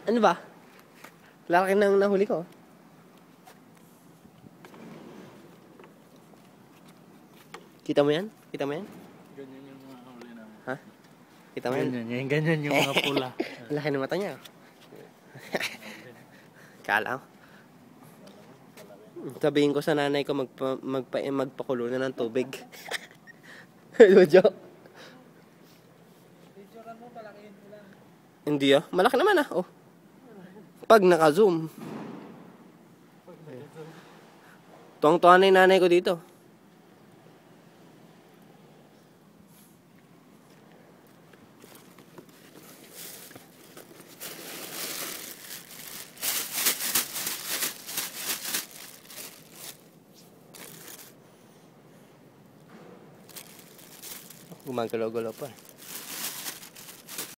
Ano ba? Laki nang nahuli ko. Kita mo yan? Kita mo yan? Ganyan yung mga huli namin. Ha? Kita mo yan? Ganyan yung mga pula. Laki ng mata niya. Kala ko. Sabihin ko sa nanay ko magpakulo na ng tubig. Jojo. Hindi ah. Malaki naman ah. Oh. Pag naka-zoom. Tuwang-tuwa na yung nanay ko dito. Gumagalaw-galaw pa.